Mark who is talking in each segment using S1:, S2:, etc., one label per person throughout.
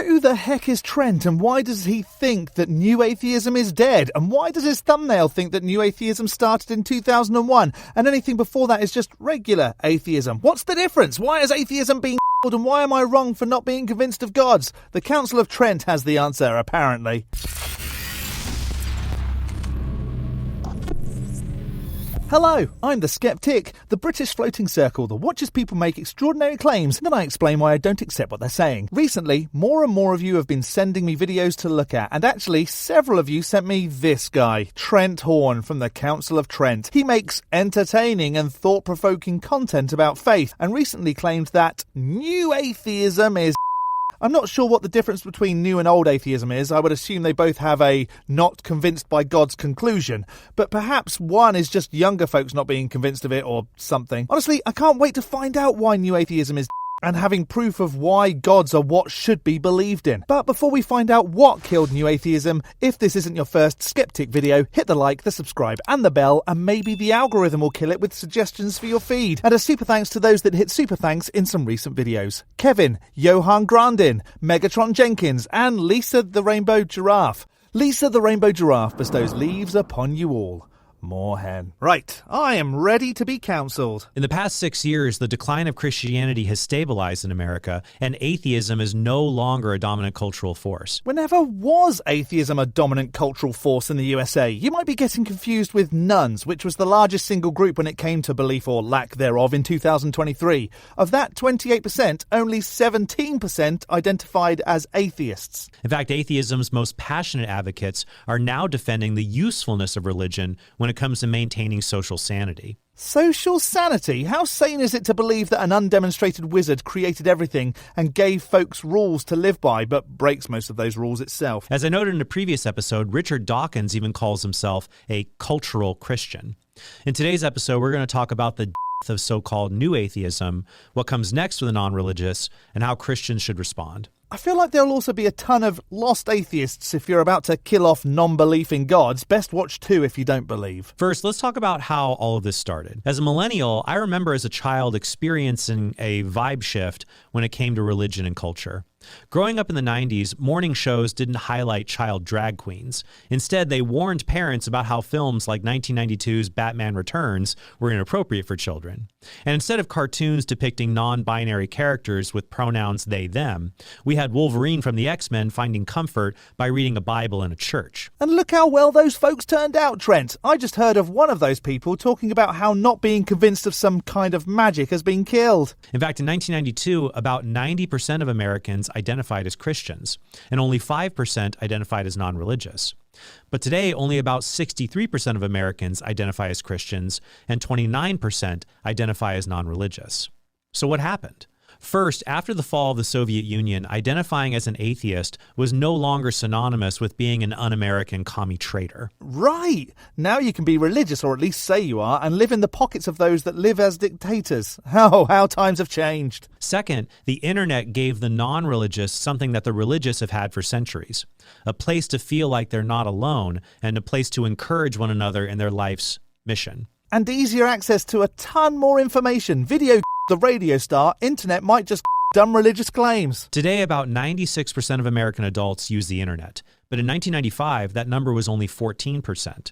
S1: Who the heck is Trent, and why does he think that new atheism is dead? And why does his thumbnail think that new atheism started in 2001 and anything before that is just regular atheism? What's the difference? Why is atheism being and why am I wrong for not being convinced of gods? The Counsel of Trent has the answer, apparently. Hello, I'm the Skeptic, the British floating circle that watches people make extraordinary claims, and then I explain why I don't accept what they're saying. Recently, more and more of you have been sending me videos to look at, and actually, several of you sent me this guy, Trent Horn from the Counsel of Trent. He makes entertaining and thought-provoking content about faith, and recently claimed that new atheism is I'm not sure what the difference between new and old atheism is. I would assume they both have a not convinced by God's conclusion. But perhaps one is just younger folks not being convinced of it or something. Honestly, I can't wait to find out why new atheism is and having proof of why gods are what should be believed in. But before we find out what killed new atheism, if this isn't your first Skeptic video, hit the like, the subscribe and the bell, and maybe the algorithm will kill it with suggestions for your feed. And a super thanks to those that hit super thanks in some recent videos. Kevin, Johan Grandin, Megatron Jenkins and Lisa the Rainbow Giraffe. Lisa the Rainbow Giraffe bestows leaves upon you all. More hen. Right, I am ready to be counselled.
S2: In the past 6 years, the decline of Christianity has stabilized in America, and atheism is no longer a dominant cultural force.
S1: Whenever was atheism a dominant cultural force in the USA? You might be getting confused with nuns, which was the largest single group when it came to belief or lack thereof in 2023. Of that 28%, only 17% identified as atheists.
S2: In fact, atheism's most passionate advocates are now defending the usefulness of religion when it comes to maintaining social sanity.
S1: Social sanity? How sane is it to believe that an undemonstrated wizard created everything and gave folks rules to live by, but breaks most of those rules itself?
S2: As I noted in a previous episode, Richard Dawkins even calls himself a cultural Christian. In today's episode, we're going to talk about the death of so-called new atheism, what comes next for the non-religious, and how Christians should respond.
S1: I feel like there'll also be a ton of lost atheists if you're about to kill off non-belief in gods. Best watch too if you don't believe.
S2: First, let's talk about how all of this started. As a millennial, I remember as a child experiencing a vibe shift when it came to religion and culture. Growing up in the 90s, morning shows didn't highlight child drag queens. Instead, they warned parents about how films like 1992's Batman Returns were inappropriate for children. And instead of cartoons depicting non-binary characters with pronouns they, them, we had Wolverine from the X-Men finding comfort by reading a Bible in a church.
S1: And look how well those folks turned out, Trent. I just heard of one of those people talking about how not being convinced of some kind of magic has been killed.
S2: In fact, in 1992, about 90% of Americans identified as Christians, and only 5% identified as non-religious. But today, only about 63% of Americans identify as Christians, and 29% identify as non-religious. So what happened? First, after the fall of the Soviet Union, identifying as an atheist was no longer synonymous with being an un-American commie traitor.
S1: Right! Now you can be religious, or at least say you are, and live in the pockets of those that live as dictators. Oh, how times have changed.
S2: Second, the internet gave the non-religious something that the religious have had for centuries. A place to feel like they're not alone, and a place to encourage one another in their life's mission.
S1: And easier access to a ton more information. Video the radio star, internet might just dumb religious claims.
S2: Today, about 96% of American adults use the internet, but in 1995, that number was only 14%.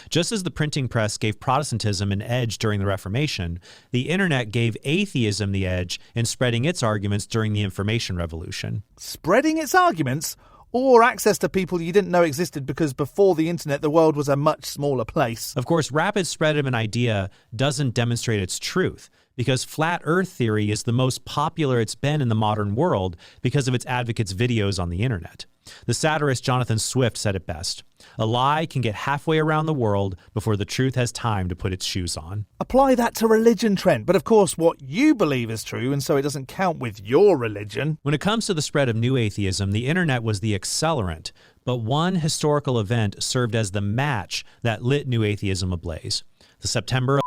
S2: Just as the printing press gave Protestantism an edge during the Reformation, the internet gave atheism the edge in spreading its arguments during the Information Revolution.
S1: Spreading its arguments? Or access to people you didn't know existed because before the internet the world was a much smaller place.
S2: Of course, rapid spread of an idea doesn't demonstrate its truth, because flat earth theory is the most popular it's been in the modern world because of its advocates' videos on the internet. The satirist Jonathan Swift said it best: "A lie can get halfway around the world before the truth has time to put its shoes on."
S1: Apply that to religion, Trent, but of course what you believe is true, and so it doesn't count with your religion.
S2: When it comes to the spread of new atheism, the internet was the accelerant, but one historical event served as the match that lit new atheism ablaze: the September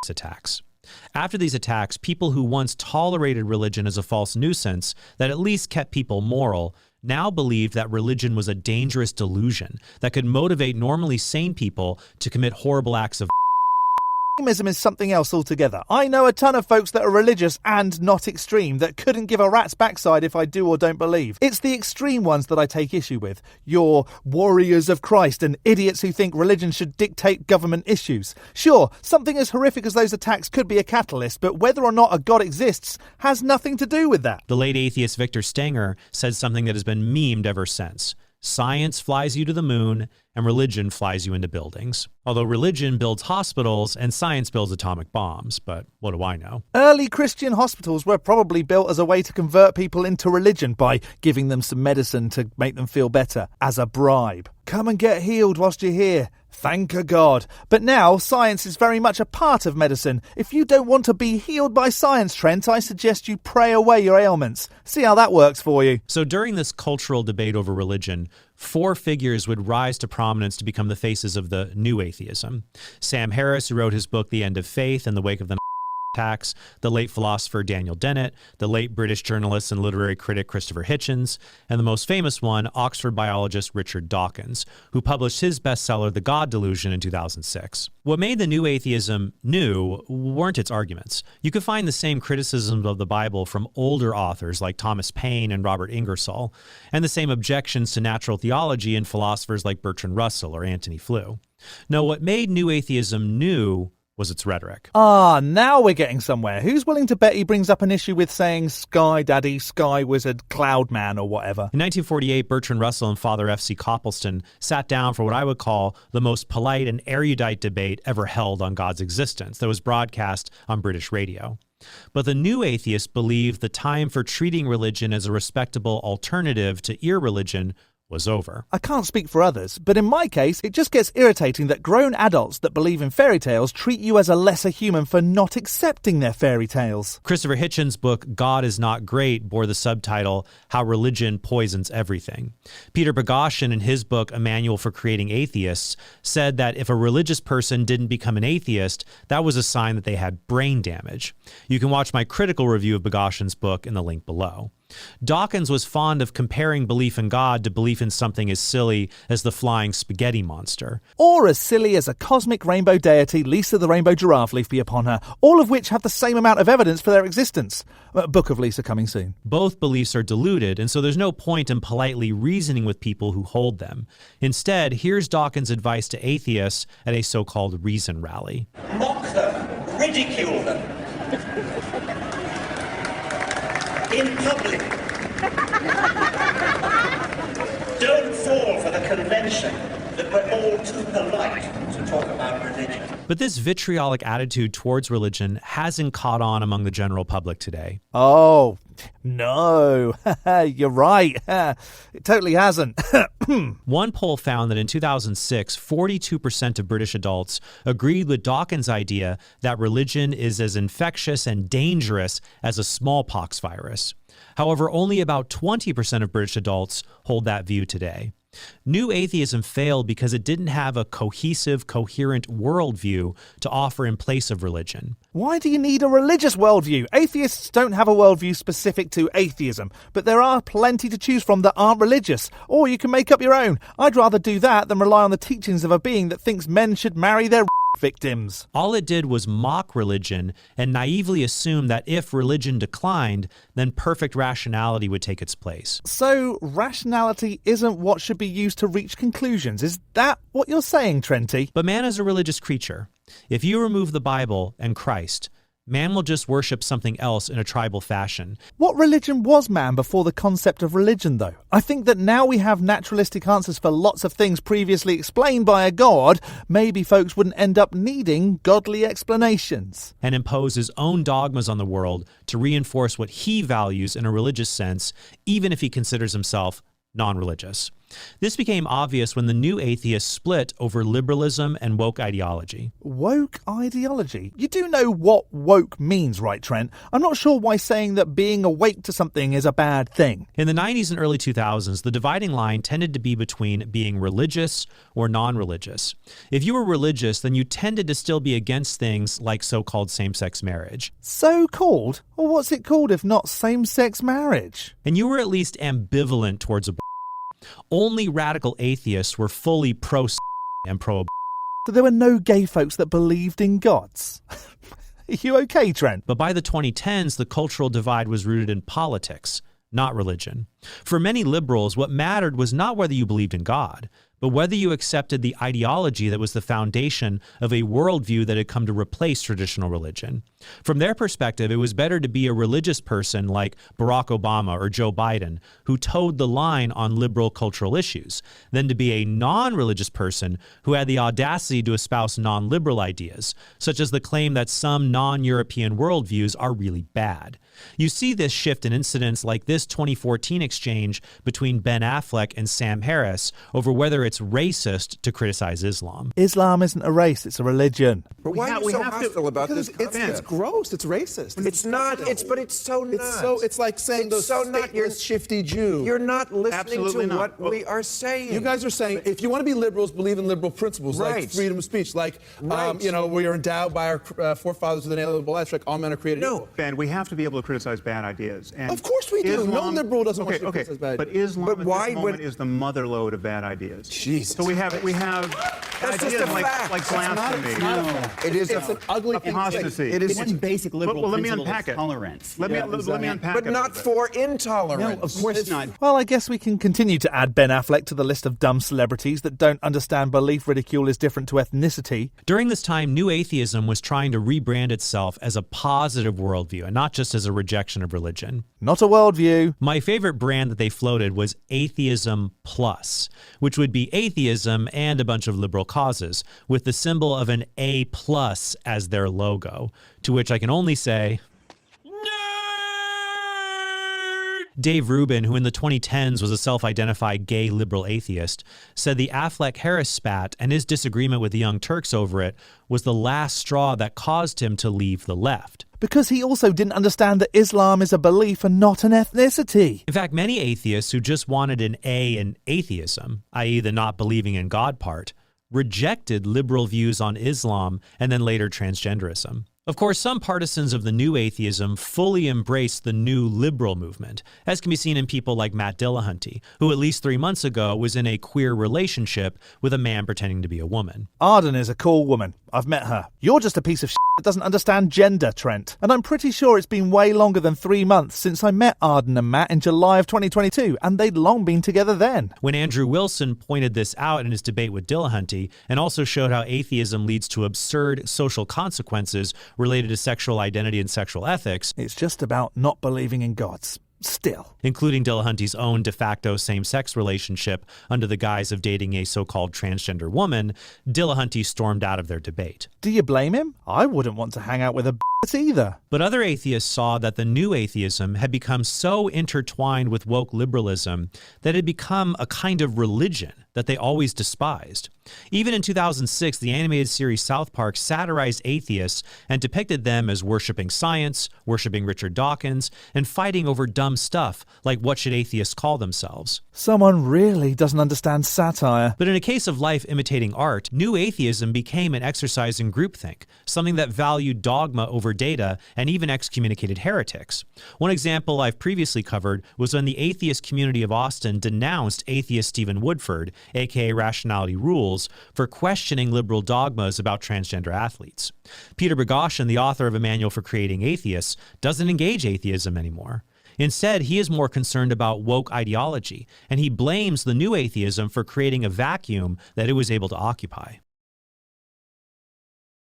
S2: attacks. After these attacks, people who once tolerated religion as a false nuisance that at least kept people moral now believed that religion was a dangerous delusion that could motivate normally sane people to commit horrible acts of
S1: extremism is something else altogether. I know a ton of folks that are religious and not extreme that couldn't give a rat's backside if I do or don't believe. It's the extreme ones that I take issue with. Your warriors of Christ and idiots who think religion should dictate government issues. Sure, something as horrific as those attacks could be a catalyst, but whether or not a God exists has nothing to do with that.
S2: The late atheist Victor Stenger said something that has been memed ever since. Science flies you to the moon, and religion flies you into buildings. Although religion builds hospitals and science builds atomic bombs, but what do I know?
S1: Early Christian hospitals were probably built as a way to convert people into religion by giving them some medicine to make them feel better, as a bribe. Come and get healed whilst you're here. Thank a God. But now, science is very much a part of medicine. If you don't want to be healed by science, Trent, I suggest you pray away your ailments. See how that works for you.
S2: So during this cultural debate over religion, 4 figures would rise to prominence to become the faces of the new atheism. Sam Harris, who wrote his book The End of Faith in the wake of the attacks, the late philosopher Daniel Dennett, the late British journalist and literary critic Christopher Hitchens, and the most famous one, Oxford biologist Richard Dawkins, who published his bestseller The God Delusion in 2006. What made the new atheism new weren't its arguments. You could find the same criticisms of the Bible from older authors like Thomas Paine and Robert Ingersoll, and the same objections to natural theology in philosophers like Bertrand Russell or Antony Flew. No, what made new atheism new was its rhetoric.
S1: Now we're getting somewhere. Who's willing to bet he brings up an issue with saying Sky Daddy, Sky Wizard, Cloud Man or whatever?
S2: In 1948, Bertrand Russell and Father F.C. Copleston sat down for what I would call the most polite and erudite debate ever held on God's existence that was broadcast on British radio. But the new atheists believed the time for treating religion as a respectable alternative to irreligion was over.
S1: I can't speak for others, but in my case, it just gets irritating that grown adults that believe in fairy tales treat you as a lesser human for not accepting their fairy tales.
S2: Christopher Hitchens' book, God is Not Great, bore the subtitle, How Religion Poisons Everything. Peter Boghossian, in his book, A Manual for Creating Atheists, said that if a religious person didn't become an atheist, that was a sign that they had brain damage. You can watch my critical review of Boghossian's book in the link below. Dawkins was fond of comparing belief in God to belief in something as silly as the flying spaghetti monster.
S1: Or as silly as a cosmic rainbow deity, Lisa the Rainbow Giraffe, leaf be upon her, all of which have the same amount of evidence for their existence. Book of Lisa coming soon.
S2: Both beliefs are deluded, and so there's no point in politely reasoning with people who hold them. Instead, here's Dawkins' advice to atheists at a so-called reason rally.
S3: Mock them, ridicule them. In public. Don't fall for the convention that we're all too polite to talk about religion.
S2: But this vitriolic attitude towards religion hasn't caught on among the general public today.
S1: Oh, no. You're right. It totally hasn't.
S2: One poll found that in 2006, 42% of British adults agreed with Dawkins' idea that religion is as infectious and dangerous as a smallpox virus. However, only about 20% of British adults hold that view today. New atheism failed because it didn't have a cohesive, coherent worldview to offer in place of religion.
S1: Why do you need a religious worldview? Atheists don't have a worldview specific to atheism, but there are plenty to choose from that aren't religious. Or you can make up your own. I'd rather do that than rely on the teachings of a being that thinks men should marry their victims.
S2: All it did was mock religion and naively assume that if religion declined, then perfect rationality would take its place.
S1: So, rationality isn't what should be used to reach conclusions. Is that what you're saying, Trenty?
S2: But man is a religious creature. If you remove the Bible and Christ, man will just worship something else in a tribal fashion.
S1: What religion was man before the concept of religion, though? I think that now we have naturalistic answers for lots of things previously explained by a god, maybe folks wouldn't end up needing godly explanations.
S2: And impose his own dogmas on the world to reinforce what he values in a religious sense, even if he considers himself non-religious. This became obvious when the new atheists split over liberalism and woke ideology.
S1: Woke ideology? You do know what woke means, right, Trent? I'm not sure why saying that being awake to something is a bad thing.
S2: In the 90s and early 2000s, the dividing line tended to be between being religious or non-religious. If you were religious, then you tended to still be against things like so-called same-sex marriage.
S1: So-called? Well, what's it called if not same-sex marriage?
S2: And you were at least ambivalent towards abortion. Only radical atheists were fully pro and pro.
S1: So there were no gay folks that believed in gods. Are you okay, Trent?
S2: But by the 2010s, the cultural divide was rooted in politics, not religion. For many liberals, what mattered was not whether you believed in God, but whether you accepted the ideology that was the foundation of a worldview that had come to replace traditional religion. From their perspective, it was better to be a religious person like Barack Obama or Joe Biden, who towed the line on liberal cultural issues, than to be a non-religious person who had the audacity to espouse non-liberal ideas, such as the claim that some non-European worldviews are really bad. You see this shift in incidents like this 2014 exchange between Ben Affleck and Sam Harris over whether it's racist to criticize Islam.
S1: Islam isn't a race, it's a religion.
S4: But why are you so hostile about this?
S5: It's gross. It's racist.
S4: It's not. But it's so not.
S5: It's like saying
S4: it's so not. You're
S5: shifty Jew.
S4: You're not listening
S5: Absolutely
S4: to
S5: not.
S4: what we are saying.
S5: You guys are saying if you want to be liberals, believe in liberal principles
S4: Right.
S5: like freedom of speech, like
S4: Right.
S5: we are endowed by our forefathers with an inalienable rights, like all men are created equal.
S6: Ben, we have to be able to criticize bad ideas. And
S5: Of course we do. No liberal doesn't want to criticize bad
S6: But
S5: ideas.
S6: Islam
S4: But
S6: at
S4: why
S6: this
S4: would-
S6: moment is the mother lode of bad ideas.
S5: Jesus.
S6: So we have
S4: That's just
S6: ideas
S4: a fact.
S6: like
S4: It's not-
S6: blasphemy.
S5: It's not a fact.
S4: It is
S5: It's an ugly thing.
S6: apostasy.
S4: It is.
S7: One basic liberal
S6: Well, let me
S7: principle
S6: unpack
S7: is
S6: it.
S7: tolerance.
S6: Let me unpack it.
S4: But not for intolerance.
S7: No, of course not.
S1: Well, I guess we can continue to add Ben Affleck to the list of dumb celebrities that don't understand belief ridicule is different to ethnicity.
S2: During this time, New Atheism was trying to rebrand itself as a positive worldview and not just as a rejection of religion.
S1: Not a worldview.
S2: My favorite brand that they floated was Atheism Plus, which would be atheism and a bunch of liberal causes, with the symbol of an A+ as their logo, to which I can only say, Dave Rubin, who in the 2010s was a self-identified gay liberal atheist, said the Affleck-Harris spat and his disagreement with the Young Turks over it was the last straw that caused him to leave the left.
S1: Because he also didn't understand that Islam is a belief and not an ethnicity.
S2: In fact, many atheists who just wanted an A in atheism, i.e. the not believing in God part, rejected liberal views on Islam and then later transgenderism. Of course, some partisans of the new atheism fully embraced the new liberal movement, as can be seen in people like Matt Dillahunty, who at least 3 months ago was in a queer relationship with a man pretending to be a woman.
S1: Arden is a cool woman. I've met her. You're just a piece of shit that doesn't understand gender, Trent. And I'm pretty sure it's been way longer than 3 months since I met Arden and Matt in July of 2022, and they'd long been together then.
S2: When Andrew Wilson pointed this out in his debate with Dillahunty, and also showed how atheism leads to absurd social consequences related to sexual identity and sexual ethics,
S1: It's just about not believing in gods. Still.
S2: including Dillahunty's own de facto same-sex relationship under the guise of dating a so-called transgender woman, Dillahunty stormed out of their debate.
S1: Do you blame him? I wouldn't want to hang out with a either.
S2: But other atheists saw that the new atheism had become so intertwined with woke liberalism that it had become a kind of religion that they always despised. Even in 2006, the animated series South Park satirized atheists and depicted them as worshiping science, worshiping Richard Dawkins, and fighting over dumb stuff like what should atheists call themselves.
S1: Someone really doesn't understand satire.
S2: But in a case of life imitating art, new atheism became an exercise in groupthink, something that valued dogma over data and even excommunicated heretics. One example I've previously covered was when the atheist community of Austin denounced atheist Stephen Woodford, aka Rationality Rules, for questioning liberal dogmas about transgender athletes. Peter Boghossian, the author of A Manual for Creating Atheists, doesn't engage atheism anymore. Instead, he is more concerned about woke ideology, and he blames the new atheism for creating a vacuum that it was able to occupy.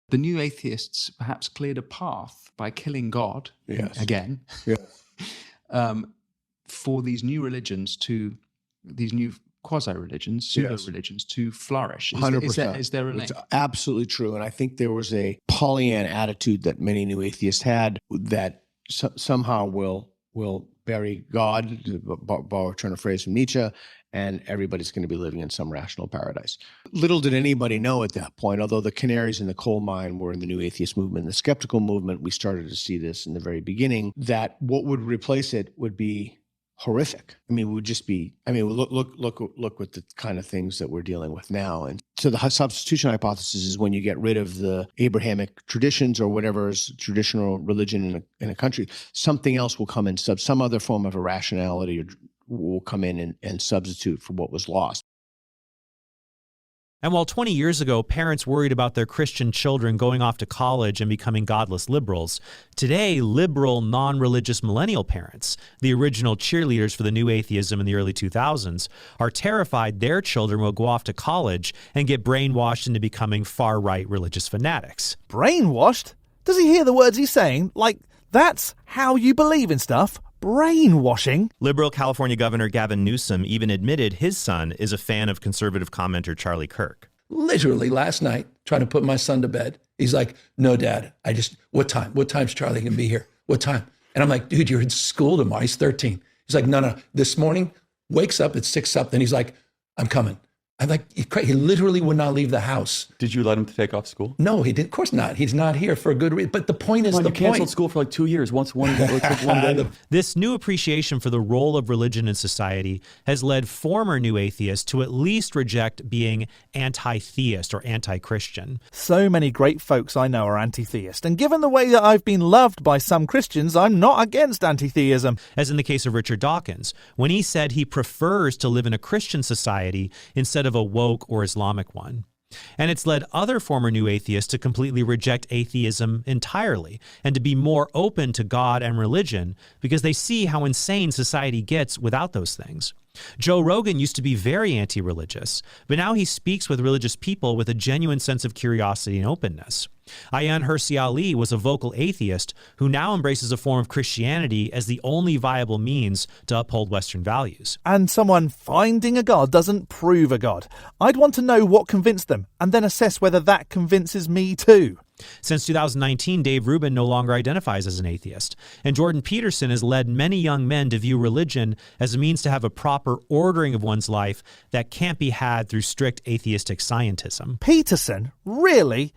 S8: The new atheists perhaps cleared a path by killing God again for these new religions these new quasi-religions, pseudo-religions to flourish.
S9: 100%.
S8: Is there a link?
S9: It's absolutely true. And I think there was a Pollyanna attitude that many new atheists had that somehow will bury God, to borrow a turn of phrase from Nietzsche, and everybody's going to be living in some rational paradise. Little did anybody know at that point, although the canaries in the coal mine were in the new atheist movement, the skeptical movement, we started to see this in the very beginning, that what would replace it would be horrific. I mean, it would just be, look with the kind of things that we're dealing with now. And so the substitution hypothesis is when you get rid of the Abrahamic traditions or whatever is traditional religion in a country, something else will come in, some other form of irrationality will come in and substitute for what was lost.
S2: And while 20 years ago, parents worried about their Christian children going off to college and becoming godless liberals, today, liberal, non-religious millennial parents, the original cheerleaders for the new atheism in the early 2000s, are terrified their children will go off to college and get brainwashed into becoming far-right religious fanatics.
S1: Brainwashed? Does he hear the words he's saying? Like, that's how you believe in stuff? Brainwashing?
S7: Liberal California Governor Gavin Newsom even admitted his son is a fan of conservative commenter Charlie Kirk.
S10: Literally last night, trying to put my son to bed. He's like, no, Dad, what time? What time's Charlie going to be here? What time? And I'm like, dude, you're in school tomorrow. He's 13. He's like, no. This morning, wakes up at 6 something. He's like, I'm coming. I'm like, he literally would not leave the house.
S11: Did you let him take off school?
S10: No, he did. Of course not. He's not here for a good reason. But the point is,
S11: you canceled school for like 2 years. One day.
S2: This new appreciation for the role of religion in society has led former new atheists to at least reject being anti-theist or anti-Christian.
S1: So many great folks I know are anti-theist, and given the way that I've been loved by some Christians, I'm not against anti-theism.
S2: As in the case of Richard Dawkins, when he said he prefers to live in a Christian society instead of a woke or Islamic one. And it's led other former new atheists to completely reject atheism entirely and to be more open to God and religion because they see how insane society gets without those things. Joe Rogan used to be very anti-religious, but now he speaks with religious people with a genuine sense of curiosity and openness. Ayaan Hirsi Ali was a vocal atheist who now embraces a form of Christianity as the only viable means to uphold Western values.
S1: And someone finding a God doesn't prove a God. I'd want to know what convinced them and then assess whether that convinces me too.
S2: Since 2019, Dave Rubin no longer identifies as an atheist, and Jordan Peterson has led many young men to view religion as a means to have a proper ordering of one's life that can't be had through strict atheistic scientism.
S1: Peterson? Really?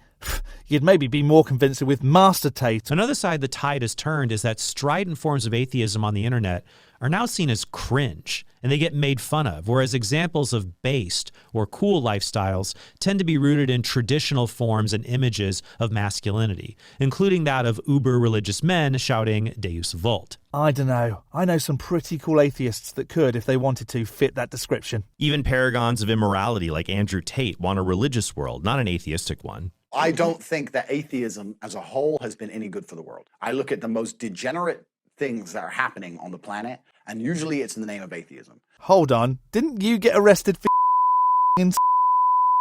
S1: You'd maybe be more convincing with Master Tate.
S2: Another side the tide has turned is that strident forms of atheism on the internet are now seen as cringe, and they get made fun of, whereas examples of based or cool lifestyles tend to be rooted in traditional forms and images of masculinity, including that of uber-religious men shouting Deus Vult.
S1: I don't know. I know some pretty cool atheists that could, if they wanted to, fit that description.
S7: Even paragons of immorality like Andrew Tate want a religious world, not an atheistic one.
S12: I don't think that atheism as a whole has been any good for the world. I look at the most degenerate things that are happening on the planet, and usually it's in the name of atheism.
S1: Hold on. Didn't you get arrested for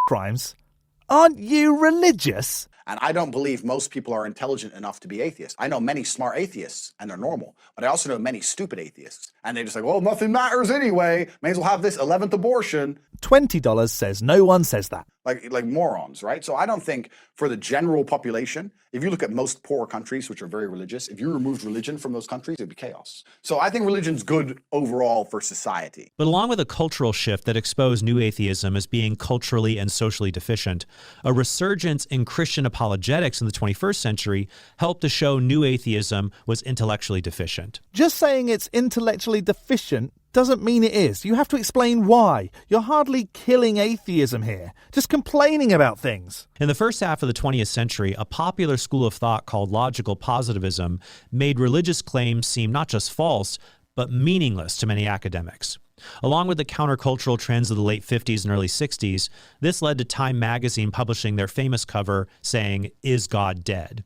S1: crimes? Aren't you religious?
S12: And I don't believe most people are intelligent enough to be atheists. I know many smart atheists, and they're normal. But I also know many stupid atheists. And they're just like, well, nothing matters anyway. May as well have this 11th abortion.
S1: $20 says no one says that.
S12: Like morons, right? So I don't think for the general population, if you look at most poor countries, which are very religious, if you removed religion from those countries, it'd be chaos. So I think religion's good overall for society.
S2: But along with a cultural shift that exposed new atheism as being culturally and socially deficient, a resurgence in Christian apologetics in the 21st century helped to show new atheism was intellectually deficient.
S1: Just saying it's intellectually deficient doesn't mean it is. You have to explain why. You're hardly killing atheism here, just complaining about things.
S2: In the first half of the 20th century, a popular school of thought called logical positivism made religious claims seem not just false, but meaningless to many academics. Along with the countercultural trends of the late 50s and early 60s, this led to Time magazine publishing their famous cover saying, "Is God dead?"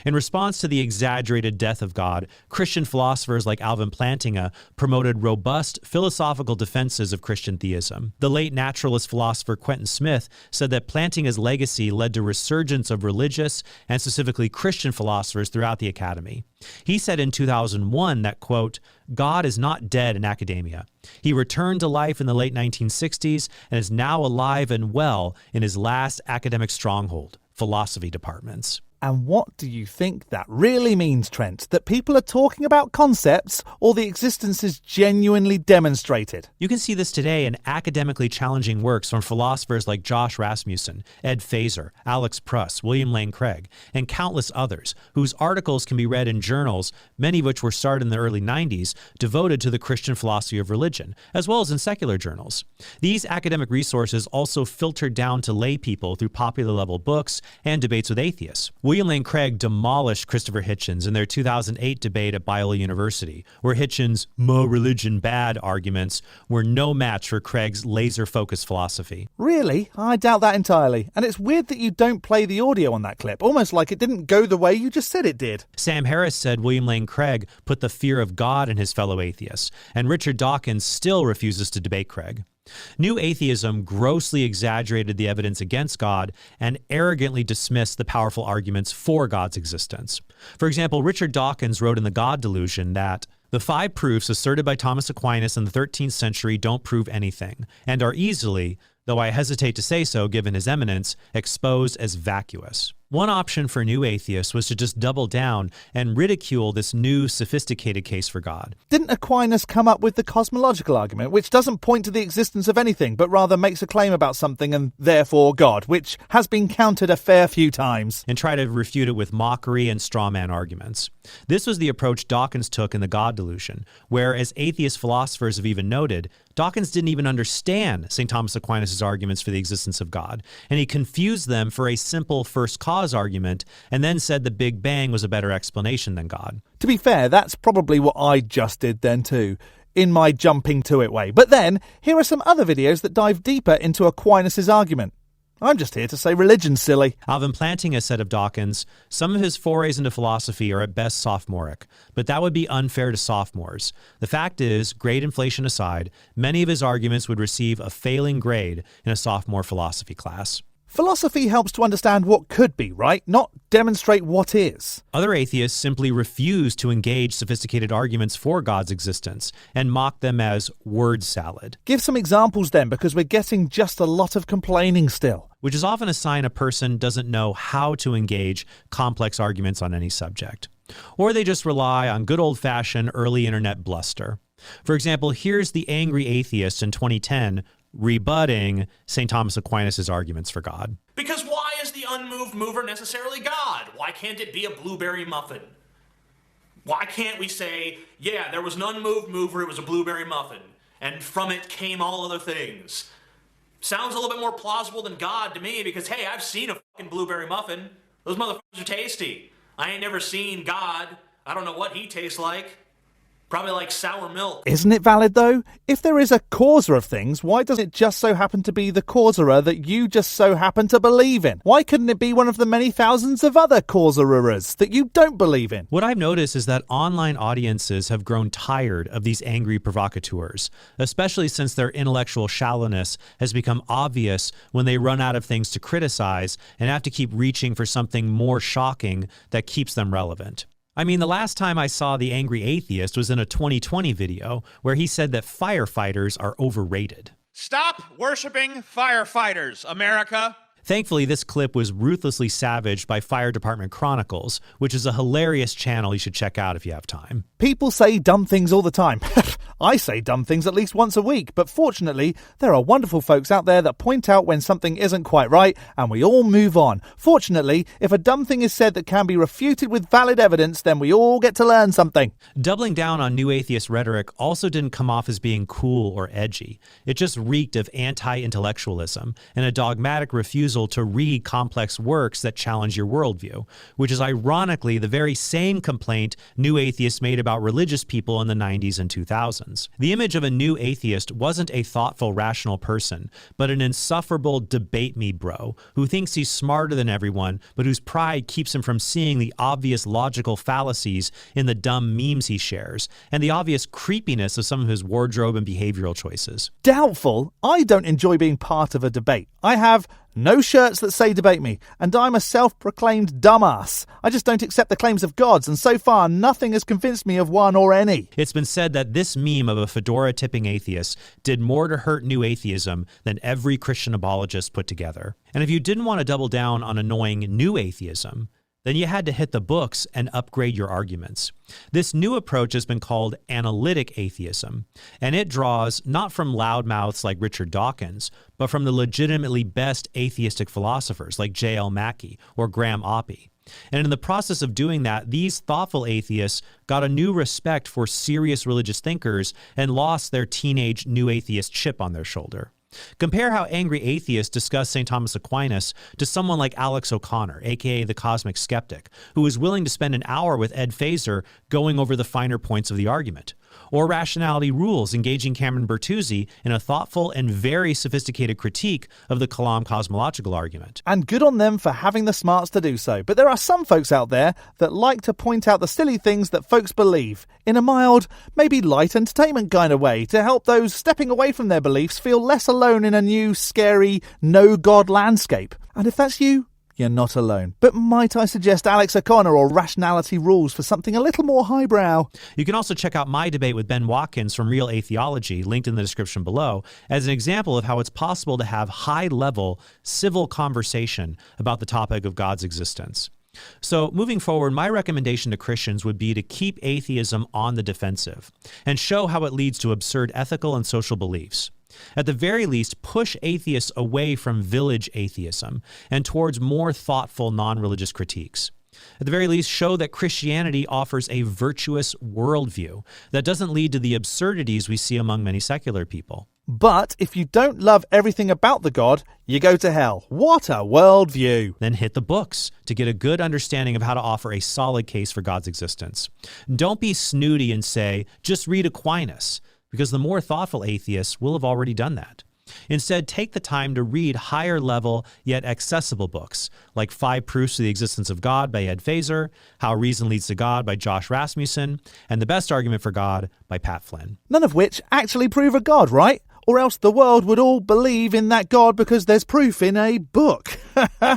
S2: In response to the exaggerated death of God, Christian philosophers like Alvin Plantinga promoted robust philosophical defenses of Christian theism. The late naturalist philosopher Quentin Smith said that Plantinga's legacy led to resurgence of religious and specifically Christian philosophers throughout the academy. He said in 2001 that, quote, "God is not dead in academia. He returned to life in the late 1960s and is now alive and well in his last academic stronghold, philosophy departments."
S1: And what do you think that really means, Trent? That people are talking about concepts or the existence is genuinely demonstrated?
S2: You can see this today in academically challenging works from philosophers like Josh Rasmussen, Ed Feser, Alex Pruss, William Lane Craig, and countless others, whose articles can be read in journals, many of which were started in the early 90s, devoted to the Christian philosophy of religion, as well as in secular journals. These academic resources also filtered down to lay people through popular level books and debates with atheists. William Lane Craig demolished Christopher Hitchens in their 2008 debate at Biola University, where Hitchens' "mo religion bad" arguments were no match for Craig's laser-focused philosophy.
S1: Really? I doubt that entirely. And it's weird that you don't play the audio on that clip, almost like it didn't go the way you just said it did.
S2: Sam Harris said William Lane Craig put the fear of God in his fellow atheists, and Richard Dawkins still refuses to debate Craig. New atheism grossly exaggerated the evidence against God and arrogantly dismissed the powerful arguments for God's existence. For example, Richard Dawkins wrote in The God Delusion that the 5 proofs asserted by Thomas Aquinas in the 13th century don't prove anything, and are easily, though I hesitate to say so given his eminence, exposed as vacuous. One option for new atheists was to just double down and ridicule this new, sophisticated case for God.
S1: Didn't Aquinas come up with the cosmological argument, which doesn't point to the existence of anything, but rather makes a claim about something and therefore God, which has been countered a fair few times?
S2: And try to refute it with mockery and straw man arguments. This was the approach Dawkins took in The God Delusion, where, as atheist philosophers have even noted, Dawkins didn't even understand St. Thomas Aquinas' arguments for the existence of God, and he confused them for a simple first cause argument, and then said the Big Bang was a better explanation than God.
S1: To be fair, that's probably what I just did then too, in my jumping to it way. But then, here are some other videos that dive deeper into Aquinas' argument. I'm just here to say religion's silly.
S2: Alvin Planting has said of Dawkins, some of his forays into philosophy are at best sophomoric, but that would be unfair to sophomores. The fact is, grade inflation aside, many of his arguments would receive a failing grade in a sophomore philosophy class.
S1: Philosophy helps to understand what could be, right? Not demonstrate what is.
S2: Other atheists simply refuse to engage sophisticated arguments for God's existence and mock them as word salad.
S1: Give some examples then, because we're getting just a lot of complaining still.
S2: Which is often a sign a person doesn't know how to engage complex arguments on any subject. Or they just rely on good old-fashioned early internet bluster. For example, here's the angry atheist in 2010 rebutting St. Thomas Aquinas' arguments for God.
S13: Because why is the unmoved mover necessarily God? Why can't it be a blueberry muffin? Why can't we say, yeah, there was an unmoved mover, it was a blueberry muffin, and from it came all other things? Sounds a little bit more plausible than God to me, because hey, I've seen a fucking blueberry muffin. Those motherfuckers are tasty. I ain't never seen God. I don't know what he tastes like. Probably like sour milk.
S1: Isn't it valid though? If there is a causer of things, why does it just so happen to be the causerer that you just so happen to believe in? Why couldn't it be one of the many thousands of other causerers that you don't believe in?
S2: What I've noticed is that online audiences have grown tired of these angry provocateurs, especially since their intellectual shallowness has become obvious when they run out of things to criticize and have to keep reaching for something more shocking that keeps them relevant. I mean, the last time I saw the angry atheist was in a 2020 video where he said that firefighters are overrated.
S14: Stop worshiping firefighters, America.
S2: Thankfully, this clip was ruthlessly savaged by Fire Department Chronicles, which is a hilarious channel you should check out if you have time.
S1: People say dumb things all the time. I say dumb things at least once a week, but fortunately, there are wonderful folks out there that point out when something isn't quite right, and we all move on. Fortunately, if a dumb thing is said that can be refuted with valid evidence, then we all get to learn something.
S2: Doubling down on new atheist rhetoric also didn't come off as being cool or edgy. It just reeked of anti-intellectualism and a dogmatic refusal to read complex works that challenge your worldview, which is ironically the very same complaint new atheists made about religious people in the 90s and 2000s. The image of a new atheist wasn't a thoughtful, rational person, but an insufferable debate me bro who thinks he's smarter than everyone, but whose pride keeps him from seeing the obvious logical fallacies in the dumb memes he shares, and the obvious creepiness of some of his wardrobe and behavioral choices.
S1: Doubtful? I don't enjoy being part of a debate. I have no shirts that say debate me, and I'm a self-proclaimed dumbass. I just don't accept the claims of gods, and so far nothing has convinced me of one or any.
S2: It's been said that this meme of a fedora-tipping atheist did more to hurt new atheism than every Christian apologist put together. And if you didn't want to double down on annoying new atheism, then you had to hit the books and upgrade your arguments. This new approach has been called analytic atheism, and it draws not from loudmouths like Richard Dawkins, but from the legitimately best atheistic philosophers like J.L. Mackie or Graham Oppy. And in the process of doing that, these thoughtful atheists got a new respect for serious religious thinkers and lost their teenage new atheist chip on their shoulder. Compare how angry atheists discuss St. Thomas Aquinas to someone like Alex O'Connor, aka the Cosmic Skeptic, who is willing to spend an hour with Ed Feser going over the finer points of the argument. Or Rationality Rules engaging Cameron Bertuzzi in a thoughtful and very sophisticated critique of the Kalam cosmological argument.
S1: And good on them for having the smarts to do so. But there are some folks out there that like to point out the silly things that folks believe in a mild, maybe light entertainment kind of way to help those stepping away from their beliefs feel less alone in a new, scary, no-God landscape. And if that's you, you're not alone. But might I suggest Alex O'Connor or Rationality Rules for something a little more highbrow?
S2: You can also check out my debate with Ben Watkins from Real Atheology, linked in the description below, as an example of how it's possible to have high-level civil conversation about the topic of God's existence. So moving forward, my recommendation to Christians would be to keep atheism on the defensive and show how it leads to absurd ethical and social beliefs. At the very least, push atheists away from village atheism and towards more thoughtful, non-religious critiques. At the very least, show that Christianity offers a virtuous worldview that doesn't lead to the absurdities we see among many secular people.
S1: But if you don't love everything about the God, you go to hell. What a worldview.
S2: Then hit the books to get a good understanding of how to offer a solid case for God's existence. Don't be snooty and say, just read Aquinas, because the more thoughtful atheists will have already done that. Instead, take the time to read higher level yet accessible books like 5 Proofs of the Existence of God by Ed Feser, How Reason Leads to God by Josh Rasmussen, and The Best Argument for God by Pat Flynn.
S1: None of which actually prove a God, right? Or else the world would all believe in that God because there's proof in a book.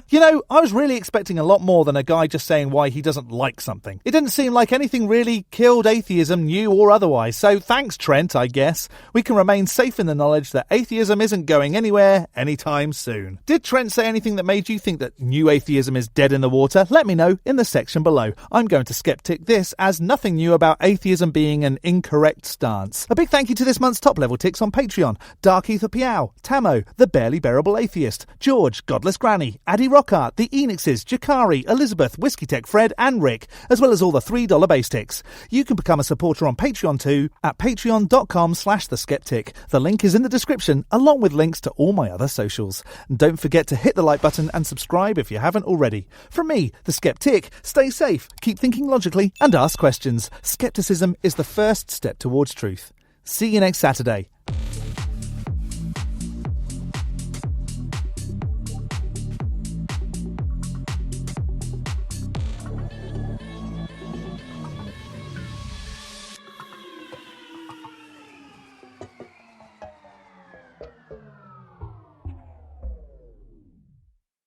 S1: You know, I was really expecting a lot more than a guy just saying why he doesn't like something. It didn't seem like anything really killed atheism, new or otherwise. So thanks, Trent, I guess. We can remain safe in the knowledge that atheism isn't going anywhere anytime soon. Did Trent say anything that made you think that new atheism is dead in the water? Let me know in the section below. I'm going to skeptic this as nothing new about atheism being an incorrect stance. A big thank you to this month's top level ticks on Patreon. Dark Ether Piao, Tamo, The Barely Bearable Atheist, George, Godless Granny, Addy Rockhart, The Enixes, Jakari, Elizabeth, Whiskey Tech Fred and Rick, as well as all the $3 base ticks. You can become a supporter on Patreon too at patreon.com/theskeptic. The link is in the description along with links to all my other socials. And don't forget to hit the like button and subscribe if you haven't already. From me, the Skeptic, stay safe, keep thinking logically and ask questions. Skepticism is the first step towards truth. See you next Saturday.